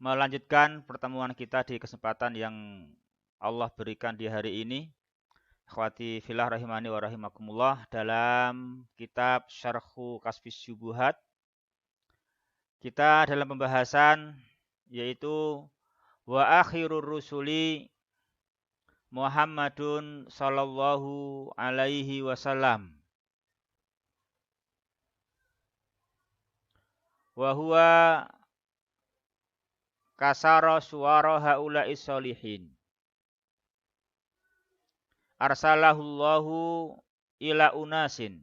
melanjutkan pertemuan kita di kesempatan yang Allah berikan di hari ini. Akhwati fillah rahimani wa rahimakumullah, dalam kitab Syarhu Kasfis Syubuhat kita dalam pembahasan yaitu wa akhirur rusuli Muhammadun sallallahu alaihi wasallam wa huwa kasara suwara haula'i sholihin arsalahullahu ila unasin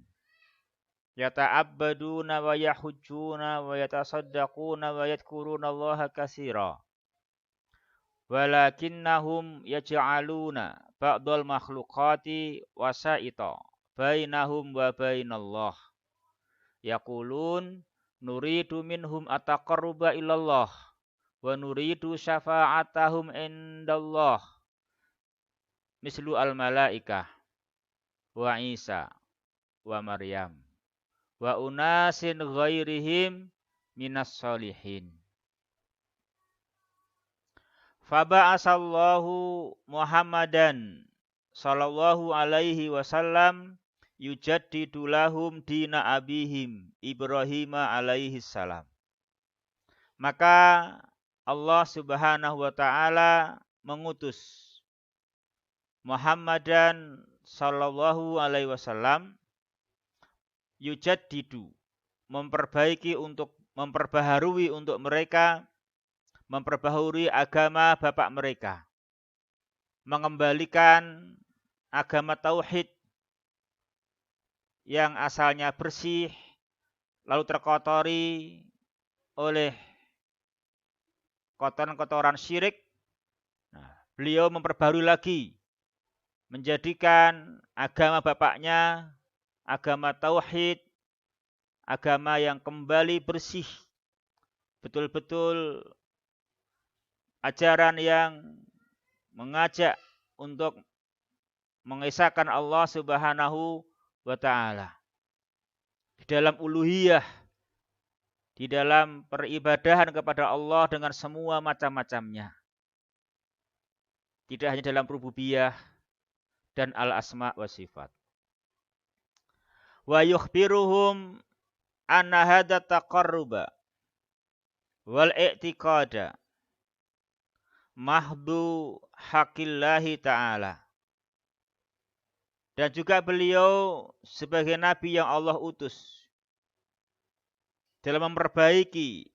yata'abbaduna wa yahujjuna wa yatasaddaquna wa yadhkuruna Allaha katsira walakinnahum yaj'aluna ba'dal makhluqati wasaita bainahum wa bainallah yaqulun nuridu minhum ataqarruba ilallah wa nuridu syafa'atahum indallah mislu al-malaikah wa Isa wa Maryam wa unasin ghairihim minas solihin. Faba'asallahu Muhammadan sallallahu alaihi wasallam yujaddidu lahum dina abihim Ibrahim alaihi salam. Maka Allah Subhanahu wa taala mengutus Muhammadan sallallahu alaihi wasallam yujaddidu, memperbaiki untuk memperbaharui untuk mereka, memperbaharui agama bapak mereka, mengembalikan agama tauhid yang asalnya bersih lalu terkotori oleh kotoran-kotoran syirik. Beliau memperbaharui lagi, menjadikan agama bapaknya agama tauhid, agama yang kembali bersih, betul-betul ajaran yang mengajak untuk mengesahkan Allah Subhanahu wa taala di dalam uluhiyah, di dalam peribadahan kepada Allah dengan semua macam-macamnya. Tidak hanya dalam rububiyah dan al-asma wa sifat. Wa yukhbiruhum anna hadza taqarruba wal i'tiqada mahdu haqqillahi ta'ala. Dan juga beliau sebagai nabi yang Allah utus dalam memperbaiki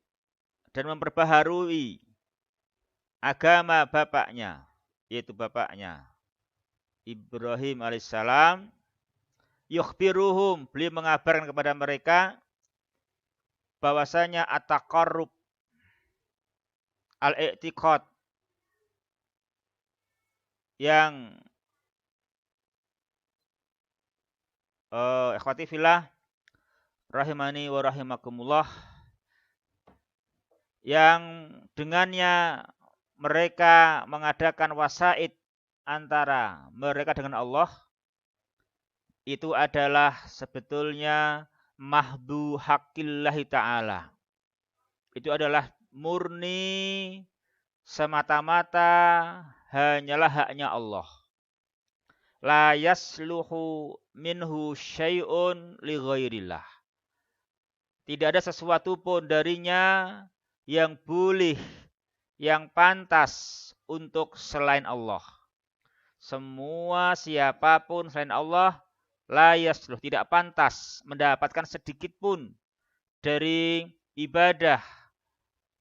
dan memperbaharui agama bapaknya, yaitu bapaknya Ibrahim alaihissalam. Yukhbiruhum, beliau mengabarkan kepada mereka bahwasanya at-taqarrub al-i'tiqad yang ikhwati fillah rahimani wa rahimakumullah, yang dengannya mereka mengadakan wasaid antara mereka dengan Allah, itu adalah sebetulnya mahdu haqqillahi ta'ala. Itu adalah murni semata-mata hanyalah haknya Allah. La yasluhu minhu syai'un li ghairillah. Tidak ada sesuatu pun darinya yang boleh, yang pantas untuk selain Allah. Semua siapapun selain Allah la yasluh, tidak pantas mendapatkan sedikit pun dari ibadah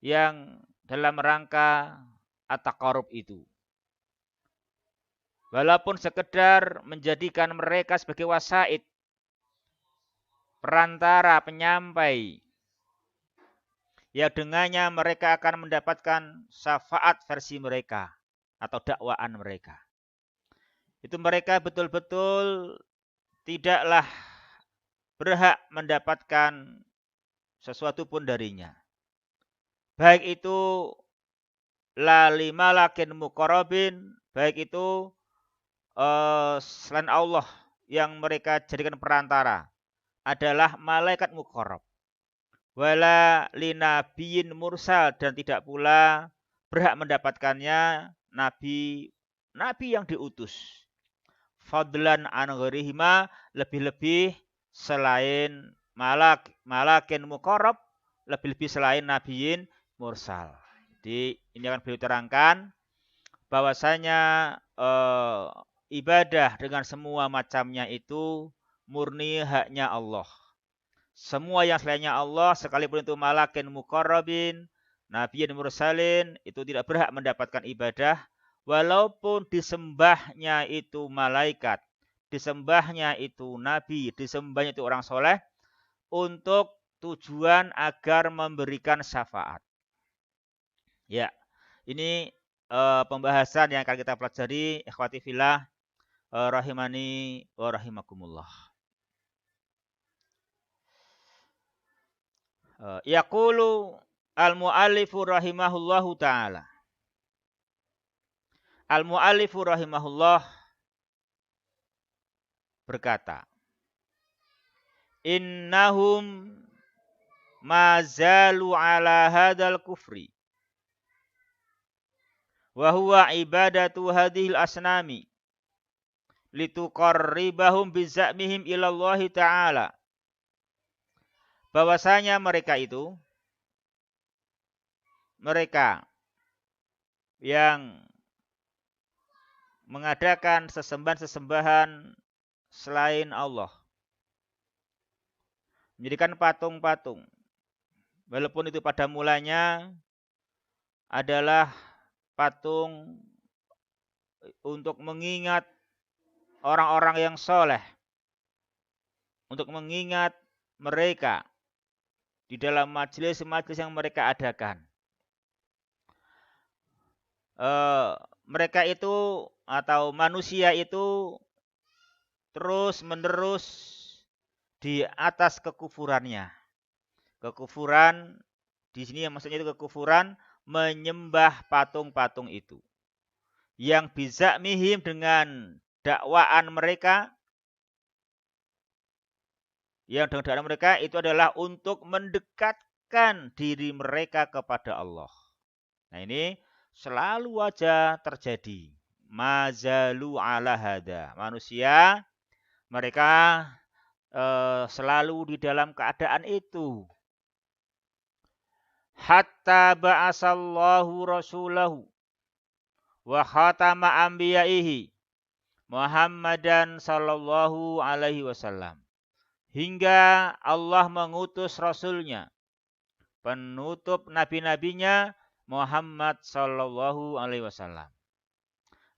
yang dalam rangka at-taqarrub itu. Walaupun sekedar menjadikan mereka sebagai wasaid, perantara, penyampai, yang dengannya mereka akan mendapatkan syafaat versi mereka atau dakwaan mereka. Itu mereka betul-betul tidaklah berhak mendapatkan sesuatu pun darinya. Baik itu la limalakin muqarrabin, baik itu selain Allah yang mereka jadikan perantara adalah malaikat muqarrab. Wala linabiyin mursal, dan tidak pula berhak mendapatkannya nabi yang diutus. Fadlan an ghairihima, lebih-lebih selain malakin muqarrab, lebih-lebih selain nabiyin mursal. Jadi ini akan beliau terangkan bahwasanya ibadah dengan semua macamnya itu murni haknya Allah. Semua yang selainnya Allah, sekalipun itu malakin muqarrabin, nabiyin mursalin, itu tidak berhak mendapatkan ibadah, walaupun disembahnya itu malaikat, disembahnya itu nabi, disembahnya itu orang soleh, untuk tujuan agar memberikan syafaat. Ya, ini pembahasan yang akan kita pelajari, ikhwati fillah, rahimani wa rahimakumullah. Yaqulu al-mu'allifu rahimahullahu ta'ala. Al-mu'allifu rahimahullah berkata, innahum mazalu ala hadal kufri wa huwa ibadatu hadhil asnami lituqarribahum bizamihim ilallahi ta'ala. Bahwasanya mereka yang mengadakan sesembahan-sesembahan selain Allah, menjadikan patung-patung, walaupun itu pada mulanya adalah patung untuk mengingat orang-orang yang soleh, untuk mengingat mereka di dalam majelis-majelis yang mereka adakan. Mereka itu atau manusia itu terus-menerus di atas kekufurannya. Kekufuran di sini maksudnya itu kekufuran menyembah patung-patung itu. Yang bisa mihim dengan dakwaan mereka, itu adalah untuk mendekatkan diri mereka kepada Allah. Nah, ini selalu aja terjadi. Mazalu ala hada. Manusia mereka selalu di dalam keadaan itu. Hatta ba'asallahu rasulahu wa khatama anbiyaihi Muhammadan sallallahu alaihi wasallam. Hingga Allah mengutus Rasulnya, penutup nabi-nabinya, Muhammad sallallahu alaihi wasallam.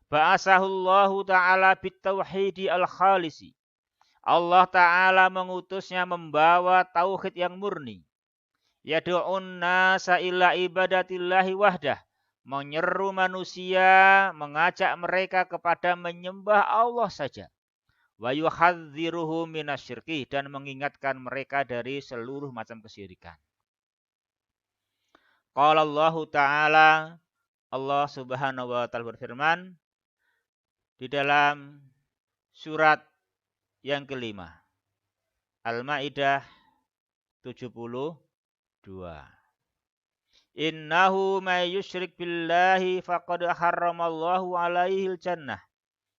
Ba'asahullahu ta'ala bitauhidi al-khalisi. Allah ta'ala mengutusnya membawa tauhid yang murni. Yad'un nasa ila ibadatillahi wahdah. Menyeru manusia, mengajak mereka kepada menyembah Allah saja. Wa yuhadziruhum minasyirki, dan mengingatkan mereka dari seluruh macam kesyirikan. Qala Allah Ta'ala, Allah Subhanahu wa taala berfirman di dalam surat yang kelima, Al-Maidah 72. Innahu may yusyrik billahi faqad harramallahu alaihil jannah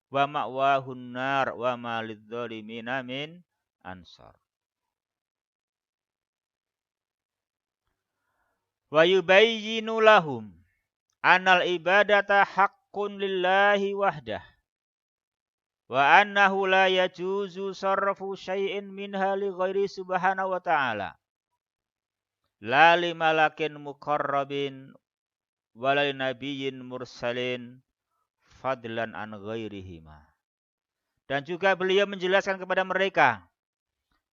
wa ma'wahun nar wa ma lidzalimina min ansar. Wa yubayyinu lahum anal ibadata haqqun lillahi wahdah wa annahu la yajuzu sarfu syai'in minha li ghairi subhanahu wa ta'ala la li malakin muqarrabin wa la nabiyyin mursalin fadlan an ghairihima. Dan juga beliau menjelaskan kepada mereka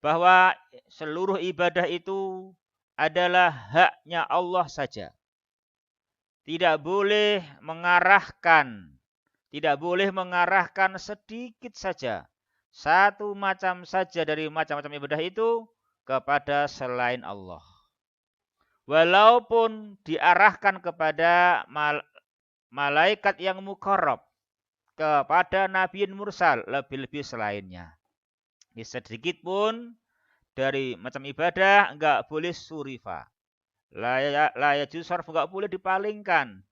bahwa seluruh ibadah itu adalah haknya Allah saja. Tidak boleh mengarahkan sedikit saja, satu macam saja dari macam-macam ibadah itu kepada selain Allah. Walaupun diarahkan kepada malaikat yang muqarrab, kepada nabiyin mursal, lebih-lebih selainnya. Sedikit pun dari macam ibadah enggak boleh surifa. La yajuz sarf, enggak boleh dipalingkan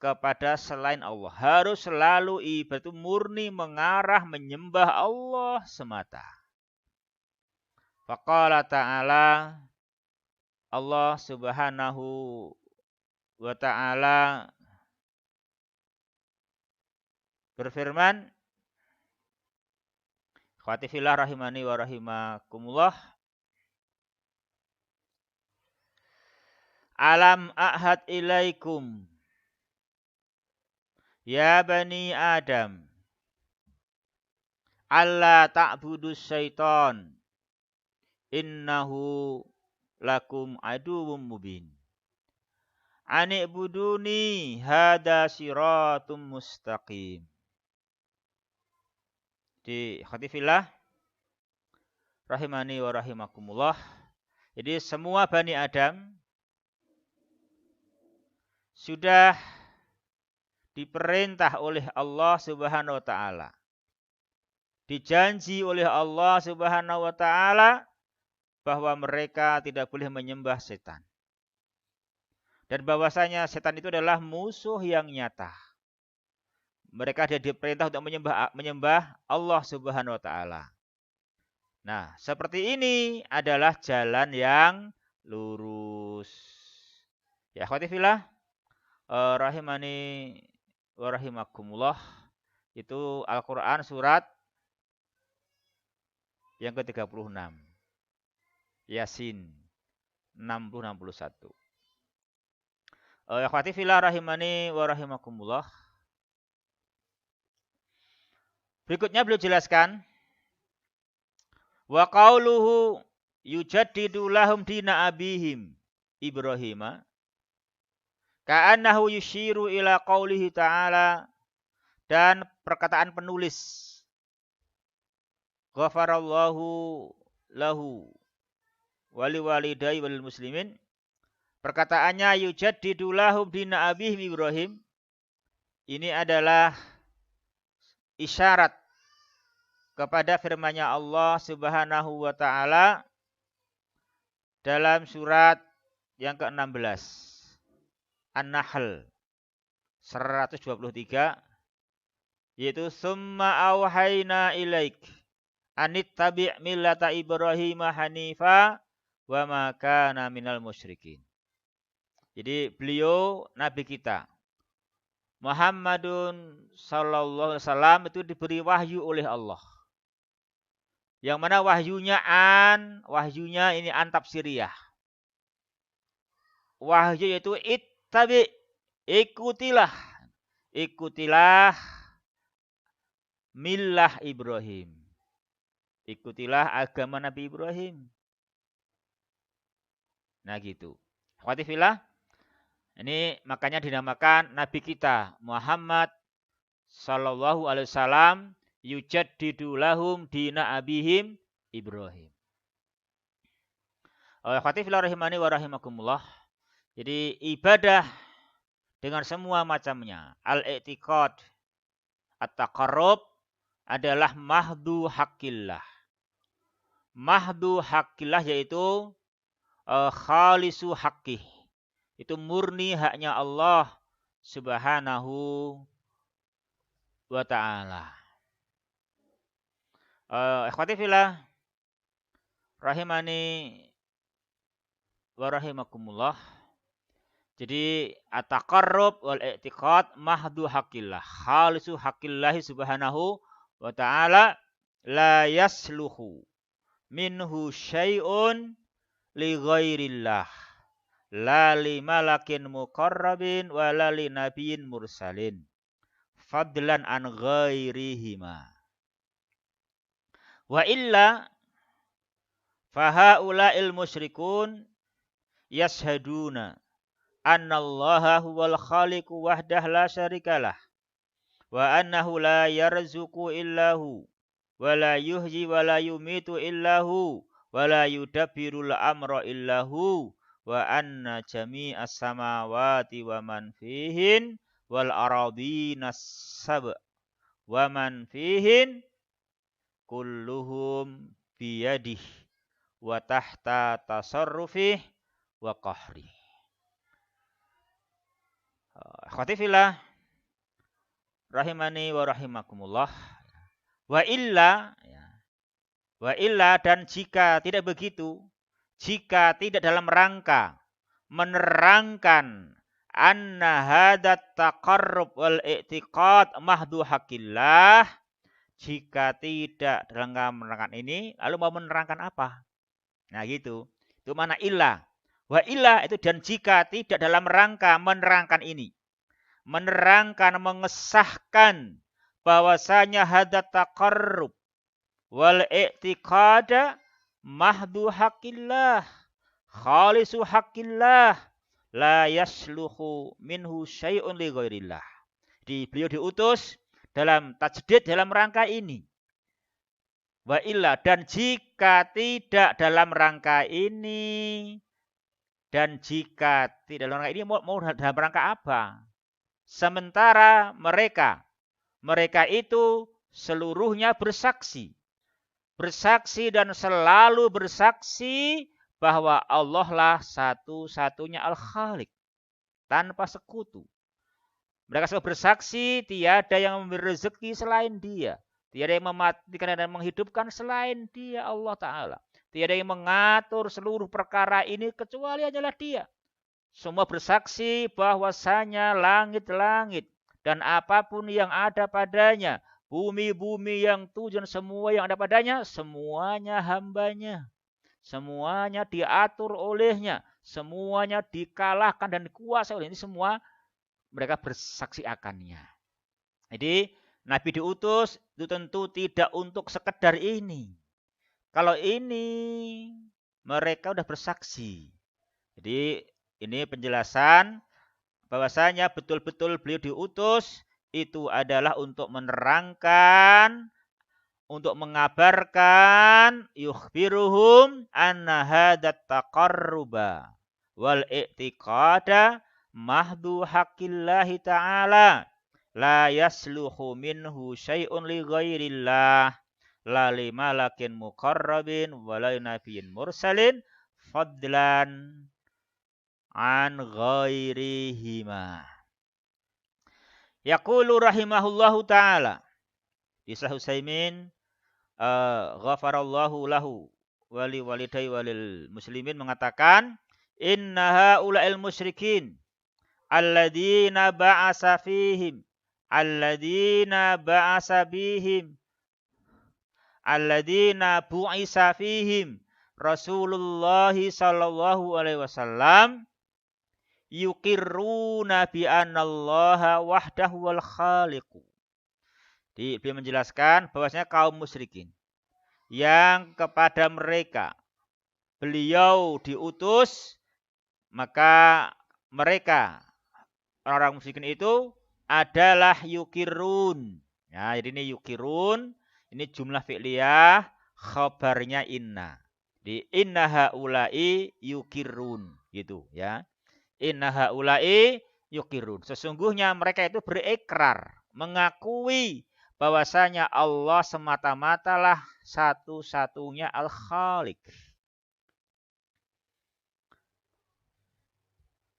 kepada selain Allah. Harus selalu ibadah itu murni mengarah menyembah Allah semata. Faqala ta'ala, Allah subhanahu wa ta'ala berfirman, ikhwati fillah rahimani wa rahimakumullah, alam ahad ilaikum ya bani Adam alla ta'budus syaitan innahu lakum aduwwum mubin. Ani'buduni hada siratum mustaqim. Di khatifillah rahimani wa rahimakumullah. Jadi semua Bani Adam sudah diperintah oleh Allah Subhanahu wa taala. Dijanji oleh Allah Subhanahu wa taala bahwa mereka tidak boleh menyembah setan. Dan bahwasanya setan itu adalah musuh yang nyata. Mereka diperintah untuk menyembah Allah Subhanahu wa taala. Nah, seperti ini adalah jalan yang lurus. Ya, akhwati fillah, rahimani wa rahimakumullah. Itu Al-Qur'an surat yang ke-36. Yasin 60-61. Akhwati fillah rahimani wa rahimakumullah. Berikutnya beliau jelaskan, wa qauluhu yujaddidu lahum dina abihim Ibrahim ka'annahu yushiru ila qaulihi ta'ala, dan perkataan penulis ghafarallahu lahu wali walidai walil muslimin, perkataannya yujaddidu lahum dina abihim Ibrahim, ini adalah isyarat kepada firman-Nya Allah Subhanahu wa taala dalam surat yang ke-16 An-Nahl 123, yaitu summa auhayna ilaik anittabi' millata Ibrahim hanifa wa ma kana minal musyrikin. Jadi beliau nabi kita Muhammadun sallallahu alaihi wasallam itu diberi wahyu oleh Allah. Yang mana wahyunya ini an tafsiriyah. Wahyu yaitu ittabi, ikutilah millah Ibrahim. Ikutilah agama Nabi Ibrahim. Nah gitu. Akhwati fillah, ini makanya dinamakan Nabi kita Muhammad sallallahu alaihi wasallam yujaddidu lahum dina abihim Ibrahim. Akhwati fillah rahimani wa rahimakumullah. Jadi ibadah dengan semua macamnya, al-i'tiqad, at-taqarrub adalah mahdu haqqillah. Mahdu haqqillah yaitu khalisu haqqih. Itu murni haknya Allah Subhanahu wa ta'ala. Ikhwati fillah rahimani wa rahimakumullah. Jadi at-taqarrub wal i'tiqad mahdu haqqillah, khalisu haqqillah subhanahu wa ta'ala, la yasluhu minhu syai'un li ghairillah, la li malakin muqarrabin wa la li nabiyyin mursalin fadlan an ghairihima. Wa illa fahaula'il musyrikun yashhaduna annallaha huwal khaliqu wahdah la syarikalah wa annahu la yarzuqu illahu wa la yuhyi wa la yumitu illahu wa la yudabbirul amra illahu wa anna jami'as samawati wa man fihin wal aradina sab' wa man fihin kulluhum biyadih wa tahta tasarrufih wa qahrih. Akhwati fillah rahimani wa rahimakumullah. Wa illa ya. Wa illa dan jika tidak begitu, jika tidak dalam rangka menerangkan anna hadat taqarrub wal i'tiqad mahdu hakillah, jika tidak dalam rangka menerangkan ini, lalu mau menerangkan apa? Nah gitu. Itu mana illa. Wa illa itu dan jika tidak dalam rangka menerangkan ini. Menerangkan, mengesahkan bahwasanya hadat taqarrub wal i'tiqada mahdu hakillah, khalisu hakillah, la yasluhu minhu syai'un li ghairillah. Beliau diutus dalam tajdid dalam rangka ini. Wa illa dan jika tidak dalam rangka ini, dan jika tidak dalam rangka ini mau dalam rangka apa? Sementara mereka itu seluruhnya bersaksi dan selalu bersaksi bahwa Allah lah satu-satunya Al-Khaliq, tanpa sekutu. Mereka selalu bersaksi tiada yang memberi rezeki selain Dia, tiada yang mematikan dan menghidupkan selain Dia, Allah Ta'ala. Tiada yang mengatur seluruh perkara ini kecuali hanyalah Dia. Semua bersaksi bahwasanya langit-langit dan apapun yang ada padanya, bumi-bumi yang tujuan semua yang ada padanya, semuanya hambanya. Semuanya diatur olehnya, semuanya dikalahkan dan dikuasai oleh ini semua, mereka bersaksi akannya. Jadi Nabi diutus itu tentu tidak untuk sekedar ini. Kalau ini mereka sudah bersaksi. Jadi ini penjelasan bahwasanya betul-betul beliau diutus itu adalah untuk menerangkan, untuk mengabarkan, yukhbiruhum anna hadat taqarruba wal i'tiqada mahdu haqillahi ta'ala la yasluhu minhu syai'un li ghairillah la li malakin muqarrabin wa la nabiyyin mursalin fadlan an ghairihima. Yaqulu rahimahullahu ta'ala di Sahih Utsaimin ghafarallahu lahu wali walidai walil muslimin mengatakan inna haula'il musyrikin alladzina ba'asa bihim alladzina bu'isa fihim Rasulullah sallallahu alaihi wasallam yuqirruna bi annallaha wahdahu wal khaliqu. Dia menjelaskan bahwasanya kaum musyrikin yang kepada mereka beliau diutus, maka mereka orang musyrikin itu adalah yukirun. Ya, jadi ini yukirun, ini jumlah fi'liyah, khabarnya inna. Di inna haula'i yukirun gitu ya. Inna haula'i yukirun. Sesungguhnya mereka itu berikrar, mengakui bahwasanya Allah semata-matalah satu-satunya Al-Khaliq.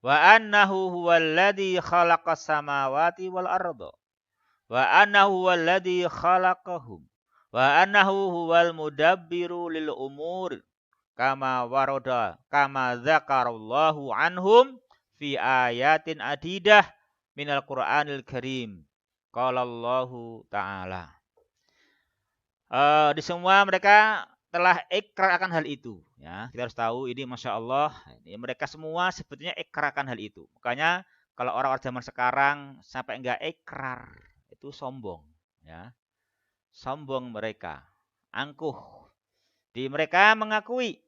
Wa annahu huwallazi khalaqas samawati wal arda. Wa annahu huwallazi khalaqahum. Wa annahu huwal mudabbiru lil umur. Kama warada, kama dzakarallahu anhum fi ayatin adidah minal Qur'anil Karim. Qala Allahu Ta'ala. Di semua mereka telah ikrar akan hal itu. Ya, kita harus tahu ini Masya Allah. Ini mereka semua sebetulnya ikrar akan hal itu. Makanya kalau orang-orang zaman sekarang sampai enggak ikrar, itu sombong. Ya. Sombong mereka. Angkuh. Di mereka mengakui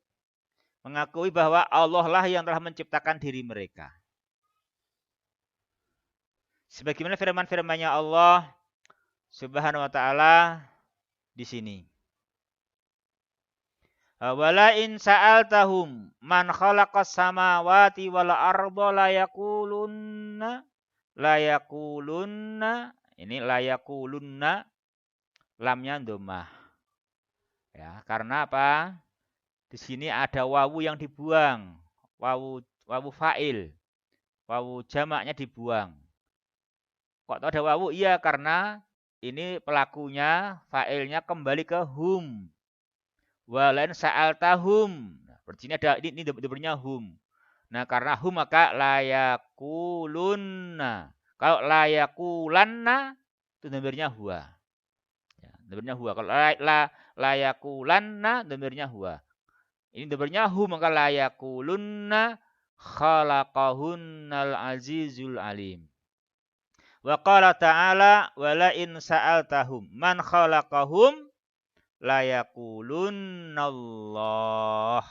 bahwa Allah lah yang telah menciptakan diri mereka. Sebagaimana firman-firman-Nya Allah Subhanahu wa taala di sini. Wala in sa'altahum man khalaqas samawati wal arda la yaqulunna ini la yaqulunna lamnya dhammah. Ya, karena apa? Di sini ada wawu yang dibuang, wawu fa'il. Wawu jamaknya dibuang. Kok ada wawu? Iya, karena ini pelakunya, fa'ilnya kembali ke hum. Walain sa'altahum. Nah, berarti ini debernya hum. Nah, karena hum maka layakulunna. Kalau layakulanna itu debernya huwa. Ya, debernya huwa. Kalau layakulanna debernya huwa. Ini debernya hum maka layakulunna khalaqahunnal azizul alim. Wa qala ta'ala wala in sa'altahum man khalaqahum layakulunallah.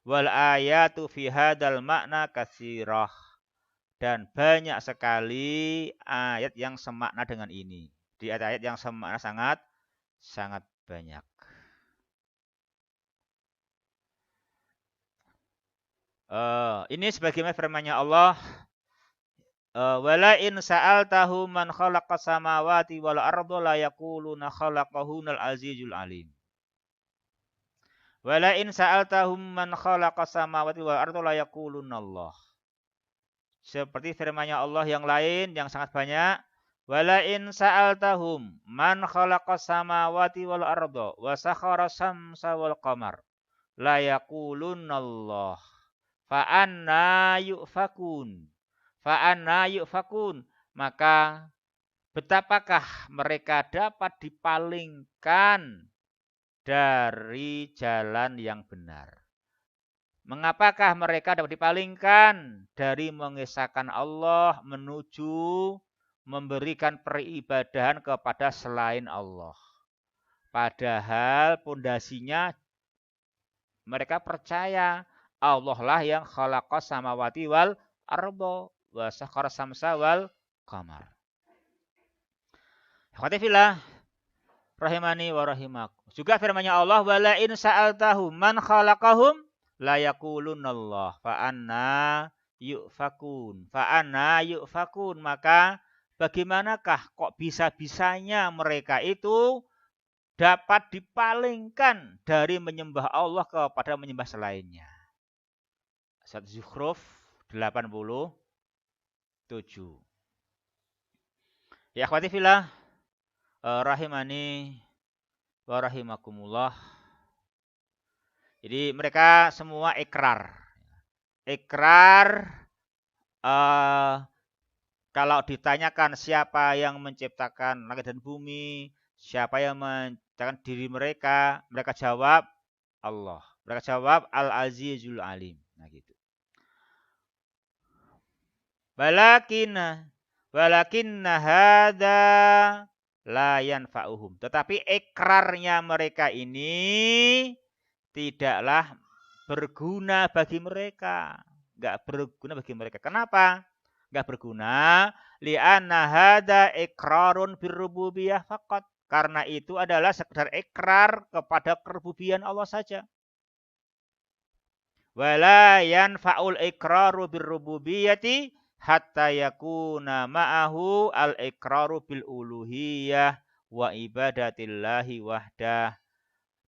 Wal ayatu fi hadal makna katsirah. Dan banyak sekali ayat yang semakna dengan ini. Di ayat-ayat yang semakna sangat banyak. Ini sebagaimana firman-Nya Allah, wala in sa'altahu man khalaqas samawati wal arda la yaquluna khalaqahunal azizul alim. Wala in sa'altahum man khalaqas samawati wal arda la yaquluna Allah. Seperti firman-Nya Allah yang lain yang sangat banyak, wala in sa'altahum man khalaqas samawati wal arda wa sakhara samsa wal qamar la yaquluna Allah. Fa anna yufakun. Maka betapakah mereka dapat dipalingkan dari jalan yang benar? Mengapakah mereka dapat dipalingkan dari mengesahkan Allah menuju memberikan peribadahan kepada selain Allah? Padahal pondasinya mereka percaya Allah lah yang khalaqas samawati wal arda wa sakhara samsa wal qamar. Ikhwati fillah rahimani wa rahimakum. Juga firman-Nya Allah, wala in sa'altahum man khalaqahum la yaqulunallah fa anna yufakun. Maka bagaimanakah kok bisa-bisanya mereka itu dapat dipalingkan dari menyembah Allah kepada menyembah selainnya. Surat Zukhruf 87. Ya akhwati fillah rahimani wa rahimakumullah. Jadi mereka semua ikrar. Kalau ditanyakan siapa yang menciptakan langit dan bumi, siapa yang menciptakan diri mereka, mereka jawab Allah. Mereka jawab Al-Azizul Alim. Nah gitu. Walakinna hadza la yanfa'uhum. Tetapi ikrarnya mereka ini tidaklah berguna bagi mereka. Enggak berguna bagi mereka. Kenapa? Enggak berguna. Li'anna hadza iqrarun birrububiyah faqat. Karena itu adalah sekedar ikrar kepada kerububiyan Allah saja. Wala yanfa'ul iqraru birrububiyyati hatta yakuna ma'ahu al-iqraru bil uluhiyah wa ibadatillahi wahdah.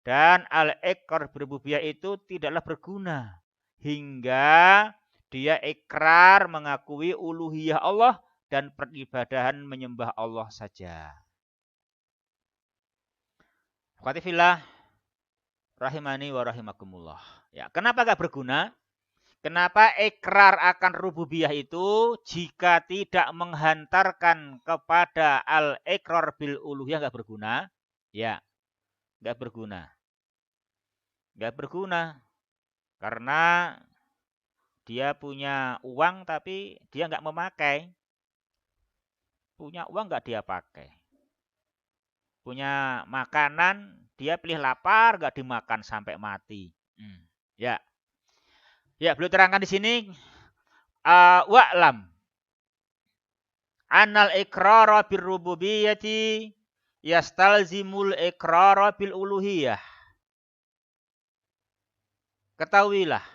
Dan al-iqrar birububiyah itu tidaklah berguna hingga dia ikrar mengakui uluhiyah Allah dan peribadahan menyembah Allah saja. Ikhwati fillah rahimani wa rahimakumullah. Ya, kenapa enggak berguna? Kenapa ikrar akan rububiyah itu jika tidak menghantarkan kepada al-ikrar bil uluhiyah enggak berguna? Ya, enggak berguna. Enggak berguna karena dia punya uang tapi dia enggak memakai. Punya uang enggak dia pakai. Punya makanan dia pilih lapar enggak dimakan sampai mati. Ya. Ya, beliau terangkan di sini wa'lam annal iqrara bir rububiyyati yastalzimul iqrara bil uluhiyah. Ketahuilah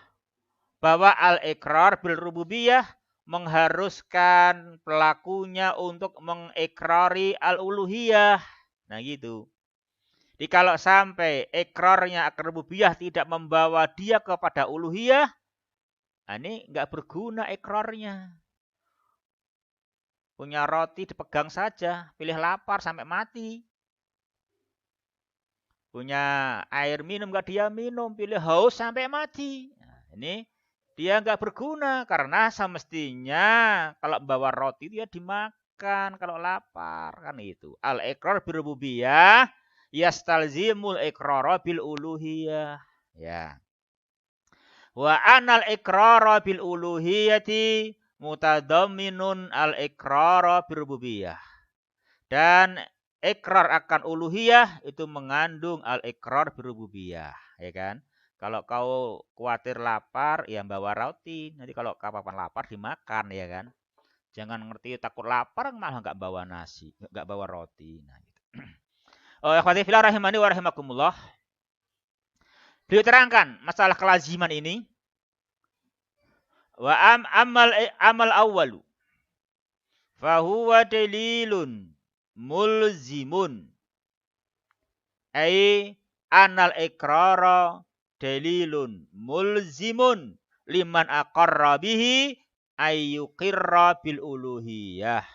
bahwa al-iqrar bil rububiyah mengharuskan pelakunya untuk mengikrari al-uluhiyah. Nah gitu. Jadi kalau sampai ikrarnya akan rububiyah tidak membawa dia kepada uluhiyah, ini enggak berguna ikrarnya. Punya roti dipegang saja, pilih lapar sampai mati. Punya air minum nggak dia minum, pilih haus sampai mati. Nah, ini dia nggak berguna karena semestinya kalau bawa roti dia dimakan kalau lapar kan itu. Al-iqrar bil rububiyah yastalzimul iqrara bil uluhiyah. Ya. Wa anal iqrara bil uluhiyati mutadamminun al-iqrara bil rububiyah. Dan ikrar akan uluhiyah itu mengandung al-ikrar birububiyah, ya kan? Kalau kau khawatir lapar, ya bawa roti. Nanti kalau kapan lapar dimakan, ya kan? Jangan ngerti takut lapar malah nggak bawa nasi, nggak bawa roti. Nah, gitu. Oh, ikhwati fillah rahimani wa rahimakumullah. Beliau terangkan masalah kelaziman ini. Wa amal awwalu fahuwa dalilun mulzimun ai anal ikrara dalilun mulzimun liman aqarra bihi ay yuqirra bil uluhiyah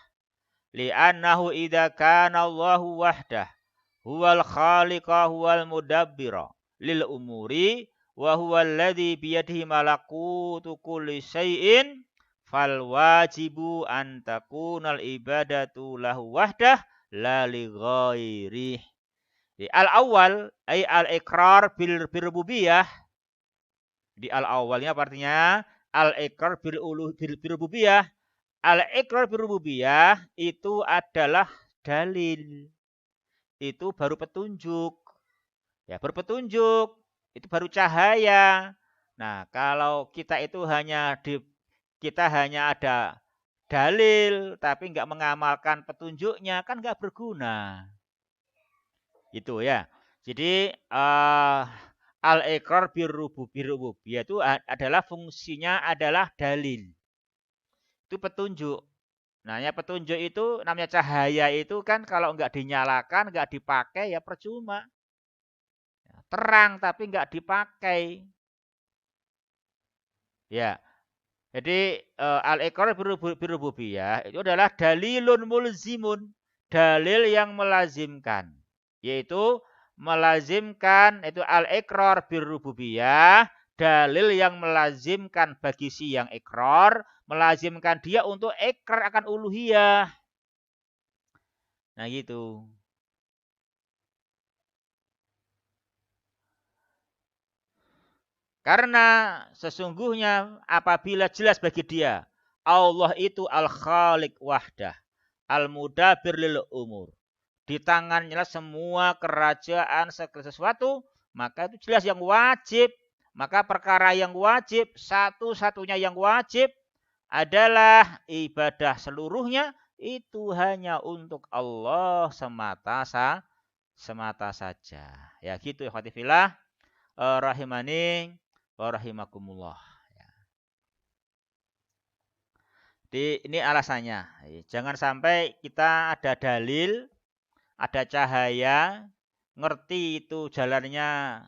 li'annahu idza kana Allahu wahdah huwal khaliqa huwal mudabbira lil umuri wa huwal ladzi biyadihi malakutu kulli syai'in fal wajibu an takunal ibadatu lahu wahdah la li ghairih. Al awal ay al iqrar bil rububiyah. Di al awalnya artinya al iqrar bil rububiyah. Al iqrar bil rububiyah itu adalah dalil. Itu baru petunjuk. Ya, berpetunjuk itu baru cahaya. Nah, kalau kita itu kita hanya ada dalil tapi nggak mengamalkan petunjuknya kan nggak berguna. Itu ya. Jadi al-iqrar birrububiyah itu adalah fungsinya adalah dalil. Itu petunjuk. Nah, ya petunjuk itu namanya cahaya itu kan kalau nggak dinyalakan, nggak dipakai ya percuma. Terang tapi nggak dipakai. Ya. Jadi al-iqrar birrububiyah itu adalah dalilun mulzimun, dalil yang melazimkan, yaitu melazimkan itu al-iqrar birrububiyah, dalil yang melazimkan bagi si yang ikrar, melazimkan dia untuk ikrar akan uluhiyah. Nah gitu. Karena sesungguhnya apabila jelas bagi dia Allah itu al-khaliq wahdah, al-mudabbir lil umur. Di tangannya semua kerajaan segala sesuatu, maka itu jelas yang wajib. Maka perkara yang wajib, satu-satunya yang wajib adalah ibadah seluruhnya itu hanya untuk Allah semata saja. Ya gitu ya khatifillah rahimani wa rahimakumullah. Jadi ini alasannya. Jangan sampai kita ada dalil, ada cahaya, ngerti itu jalannya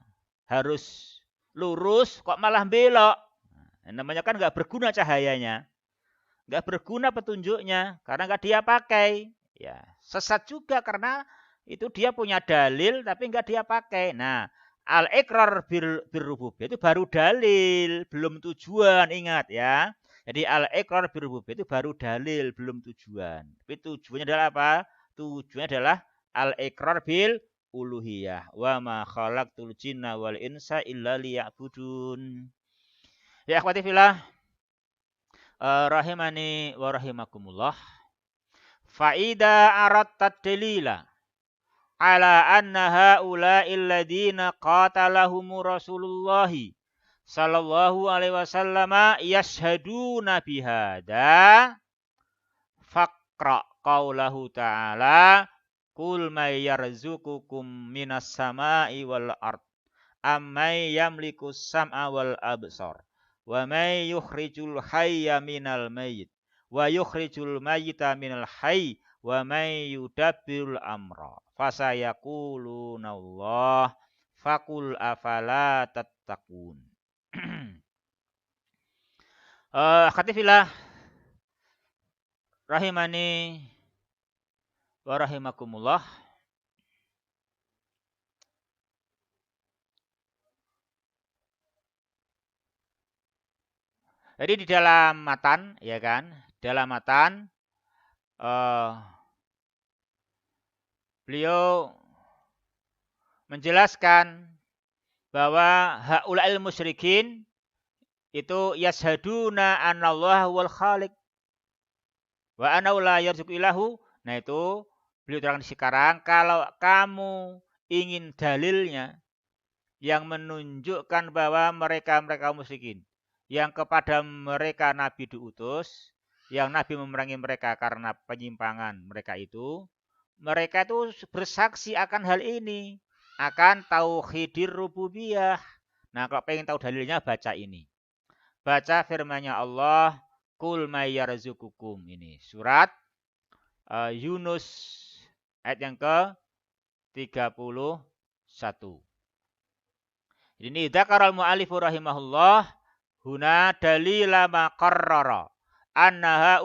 harus lurus, kok malah belok. Namanya kan nggak berguna cahayanya, nggak berguna petunjuknya, karena nggak dia pakai. Ya, sesat juga karena itu dia punya dalil tapi nggak dia pakai. Nah, al-iqrar birrububiyah itu baru dalil, belum tujuan, ingat ya. Jadi al-iqrar birrububiyah itu baru dalil, belum tujuan. Tapi tujuannya adalah apa? Tujuannya adalah al-iqrar bil uluhiyah. Wa ma khalaqtul jinna wal insa illa liya'budun. Ya akhwati fillah rahimani wa rahimakumullah. Faida aratta dalila ala anna haula'il ladina qatalahum Rasulullah sallallahu alaihi wasallam yashhaduna bihada faqra qaulahu ta'ala qul may yarzuqukum minas sama'i wal ard ammay yamliku sam'a wal absar wa may yukhrijul hayya minal mayyit wa yukhrijul mayyita minal hayy wa may yudabbirul amra fasayaquluna Allah faqul afala tattaqun. Khatifillah rahimani wa rahimakumullah. Jadi di dalam matan, ya kan, dalam matan beliau menjelaskan bahwa haula'il musyrikin itu yashaduna anallahu wal khaliq wa annahu la yarzuqu ilahu. Nah itu beliau terangkan sekarang, kalau kamu ingin dalilnya yang menunjukkan bahwa mereka musyrikin yang kepada mereka Nabi diutus, yang Nabi memerangi mereka karena penyimpangan mereka itu bersaksi akan hal ini, akan tauhidir rububiyah. Nah, kalau pengen tahu dalilnya baca ini. Baca firman-Nya Allah, Qul may yarzuqukum, ini surat Yunus ayat yang ke-31. Ini dzakaral mu'allifu rahimahullah huna dalila ma qarrara anna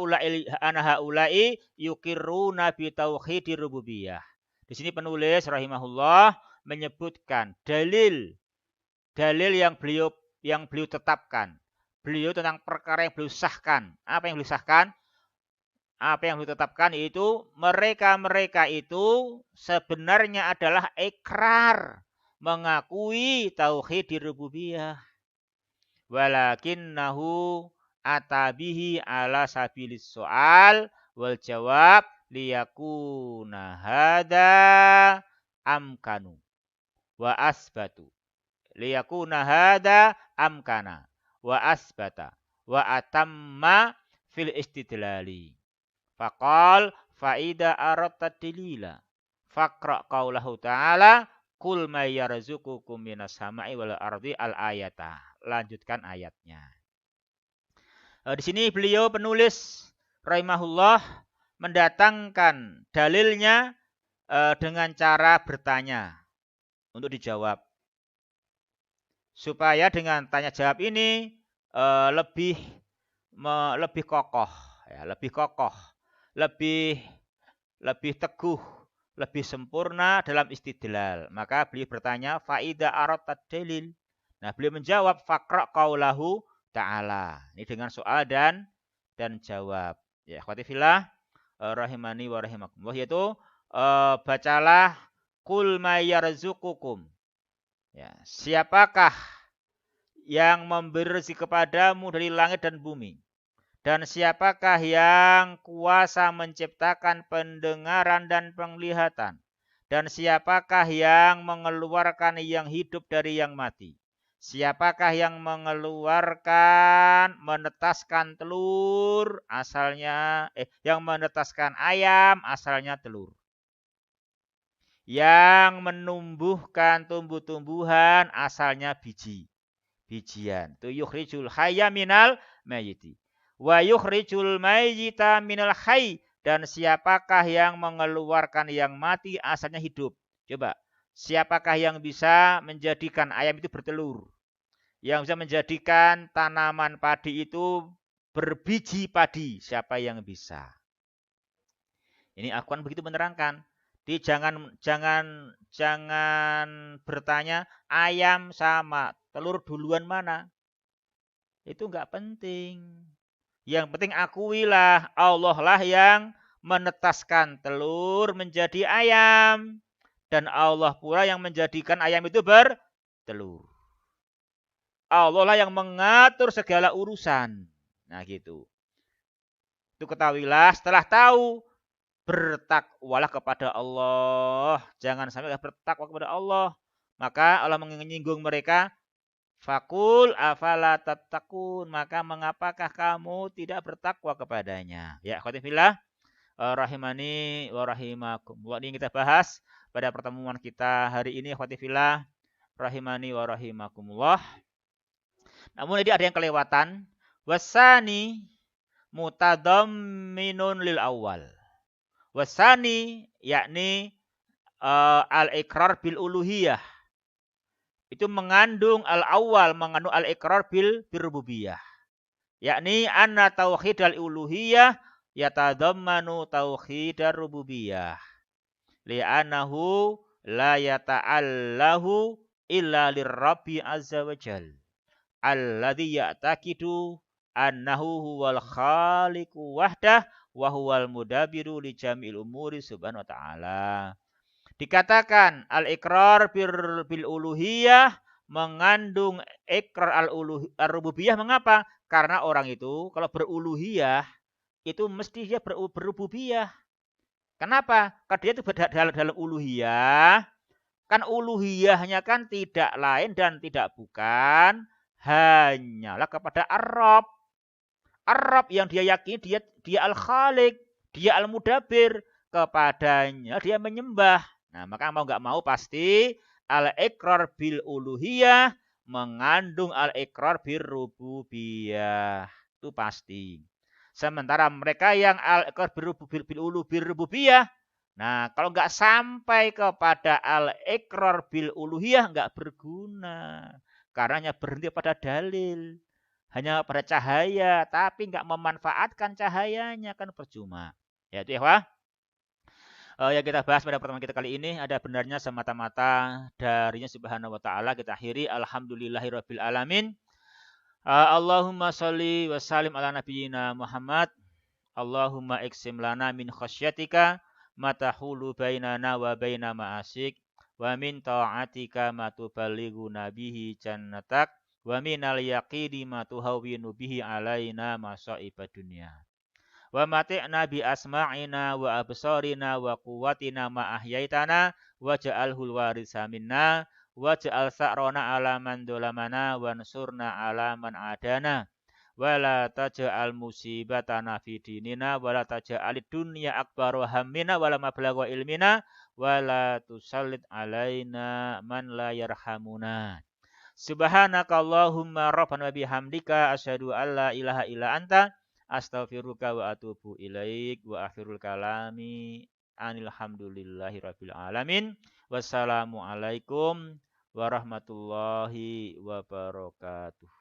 haula'i yuqirruna bi tauhidir rububiyah. Di sini penulis rahimahullah menyebutkan dalil yang beliau tetapkan. Beliau tentang perkara yang beliau sahkan. Apa yang beliau sahkan? Apa yang beliau tetapkan yaitu mereka itu sebenarnya adalah ikrar, mengakui tauhidir rububiyah. Walakinnahu atabihi ala sabilis soal wal jawab liyakuna hada amkanu wa asbatu. Liyakuna hada amkana wa asbata wa atamma fil istidlali. Faqal faida aratta dalila faqra qaulahu ta'ala Qul may yarzuqukum minas sama'i wal ardi al-ayata. Lanjutkan ayatnya. Di sini beliau penulis rahimahullah mendatangkan dalilnya dengan cara bertanya untuk dijawab. Supaya dengan tanya jawab ini lebih kokoh, ya, lebih teguh, lebih sempurna dalam istidlal. Maka beliau bertanya, faida aratta dalil. Nah, beliau menjawab faqra qaulahu ta'ala. Ini dengan soal dan jawab. Ya, akhwati fillah rahimani wa rahimakumullah, yaitu bacalah qul may yarzuqukum. Ya, siapakah yang memberi rezeki kepadamu dari langit dan bumi? Dan siapakah yang kuasa menciptakan pendengaran dan penglihatan? Dan siapakah yang mengeluarkan yang hidup dari yang mati? Siapakah yang menetaskan telur asalnya yang menetaskan ayam asalnya telur? Yang menumbuhkan tumbuh-tumbuhan asalnya bijian. Tu yukhrijul hayya minal mayyiti. Wa yukhrijul mayyita minal hayy. Dan siapakah yang mengeluarkan yang mati asalnya hidup? Coba, siapakah yang bisa menjadikan ayam itu bertelur? Yang bisa menjadikan tanaman padi itu berbiji padi? Siapa yang bisa? Ini Al-Quran begitu menerangkan. Jangan bertanya ayam sama telur duluan mana. Itu enggak penting. Yang penting akuilah Allah lah yang menetaskan telur menjadi ayam. Dan Allah pula yang menjadikan ayam itu bertelur. Allah lah yang mengatur segala urusan. Nah gitu. Itu ketahuilah, setelah tahu, bertakwalah kepada Allah. Jangan sampai bertakwa kepada Allah. Maka Allah menyinggung mereka. Fakul afala tattaqun, maka mengapakah kamu tidak bertakwa kepadanya? Ya, akhwati fillah rahimani wa rahimakumullah. Ini kita bahas pada pertemuan kita hari ini, akhwati fillah rahimani wa rahimakumullah. Namun ini ada yang kelewatan. Wasani mutadamminun lil awal. Wasani yakni al-iqrar bil uluhiyah. Itu mengandung al-awwal, mengandung al-iqrar bil rububiyah. Yakni anna tauhid al-uluhiyah yatadammanu tauhidar rububiyah li'annahu la yata'allahu illa lirrabbi azza wa jal alladhi ya'taqidu annahu huwal khaliqu wahdah wa huwal mudabiru li jami'il umuri subhanahu wa ta'ala. Dikatakan al-iqrar bil uluhiyah mengandung ikrar al-rububiyah. Mengapa? Karena orang itu kalau beruluhiyah itu mesti dia berrububiyah. Kenapa? Karena dia itu dalam uluhiyah. Kan uluhiyahnya kan tidak lain dan tidak bukan hanyalah kepada Ar-Rabb. Ar-Rabb yang dia yakini dia al-Khaliq, dia al-Mudabbir, kepadanya dia menyembah. Nah, maka mau nggak mau pasti al-iqrar bil uluhiyah mengandung al-iqrar bil rububiyah. Itu pasti. Sementara mereka yang al-iqrar bil rububiyah, nah kalau nggak sampai kepada al-iqrar bil uluhiyah nggak berguna. Karena hanya berhenti pada dalil. Hanya pada cahaya, tapi nggak memanfaatkan cahayanya, kan percuma. Ya itu ya, Wah. Yang kita bahas pada pertemuan kita kali ini ada benarnya semata-mata darinya subhanahu wa ta'ala. Kita akhiri alhamdulillahirabbil alamin. Allahumma sholli wa sallim ala nabiyyina Muhammad. Allahumma iksim lana min khasyatika ma tahulu bainana wa baina ma'asik wa min ta'atika ma tuballighuna bihi jannatak wa minal yaqini ma tuhawwinu bihi alaina masa'ibad dunya. Wa mati'na bi asma'ina wa absarina wa quwwatina ma ahyaitana waj'alhul warisa minna waj'al sa'rona ala man dolamana wansurna ala man adana wala taj'al musibatana fi dinina wala taj'alid dunya akbar hammina wala mablagha ilmina wala tusallit alaina man la yarhamuna. Subhanakallahumma rabbana bihamdika asyhadu an la ilaha illa anta astaghfiruka wa atubu ilaik wa akhirul kalami alhamdulillahi rabbil alamin. Wassalamualaikum warahmatullahi wabarakatuh.